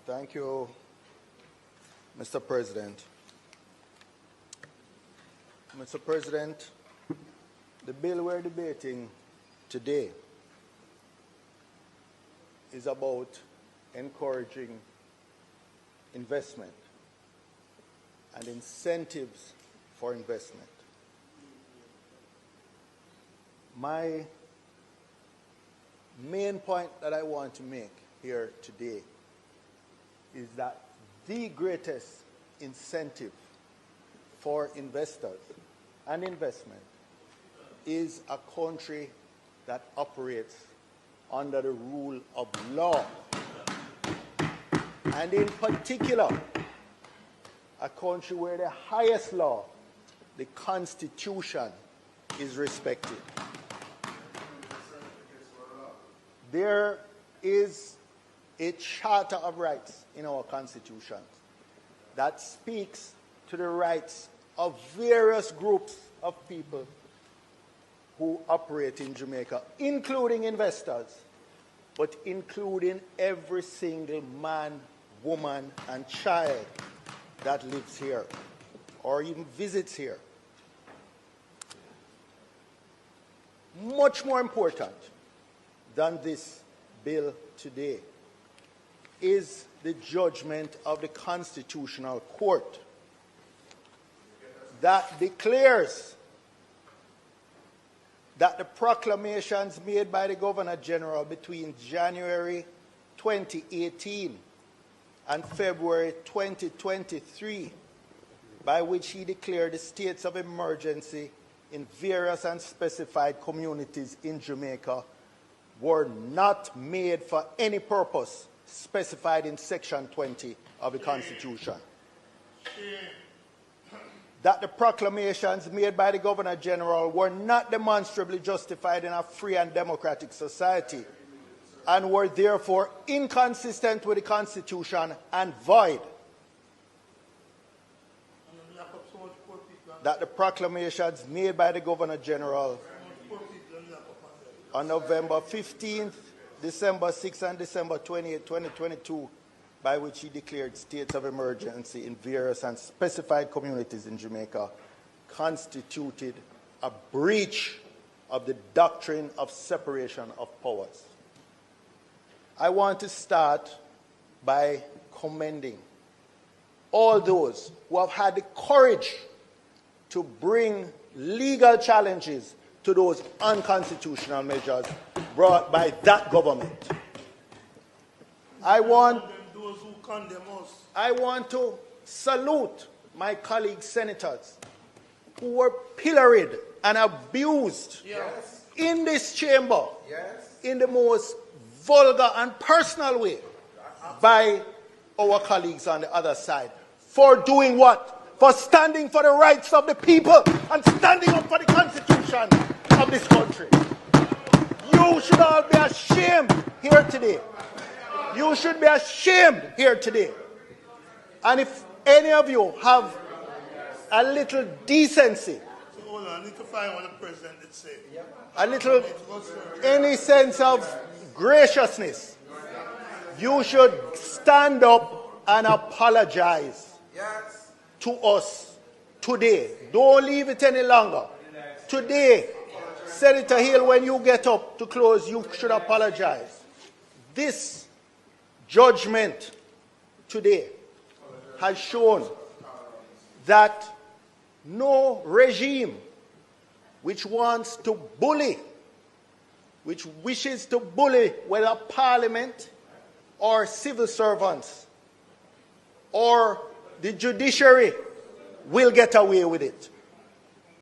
Thank you, Mr. President. Mr. President, the bill we're debating today is about encouraging investment and incentives for investment. My main point that I want to make here today is that the greatest incentive for investors and investment is a country that operates under the rule of law. And in particular, a country where the highest law, the Constitution, is respected. There is a Charter of Rights in our Constitution that speaks to the rights of various groups of people who operate in Jamaica, including investors, but including every single man, woman, and child that lives here or even visits here. Much more important than this bill today is the judgment of the Constitutional Court that declares that the proclamations made by the Governor General between January 2018 and February 2023, by which he declared the states of emergency in various unspecified communities in Jamaica, were not made for any purpose specified in Section 20 of the Constitution. That the proclamations made by the Governor General were not demonstrably justified in a free and democratic society and were therefore inconsistent with the Constitution and void. That the proclamations made by the Governor General on November 15th, December 6th, and December 28th, 2022, by which he declared states of emergency in various unspecified communities in Jamaica, constituted a breach of the doctrine of separation of powers. I want to start by commending all those who have had the courage to bring legal challenges to those unconstitutional measures brought by that government. I want to salute my colleague senators who were pilloried and abused in this chamber in the most vulgar and personal way by our colleagues on the other side. For doing what? For standing for the rights of the people and standing up for the Constitution of this country. You should all be ashamed here today. You should be ashamed here today. And if any of you have a little decency, so hold on, I need to find what the president did say. a little, any sense of graciousness, you should stand up and apologize to us today. Don't leave it any longer. Today, Senator Hill, when you get up to close, you should apologize. This judgment today has shown that no regime which wants to bully, which wishes to bully whether parliament or civil servants or the judiciary will get away with it.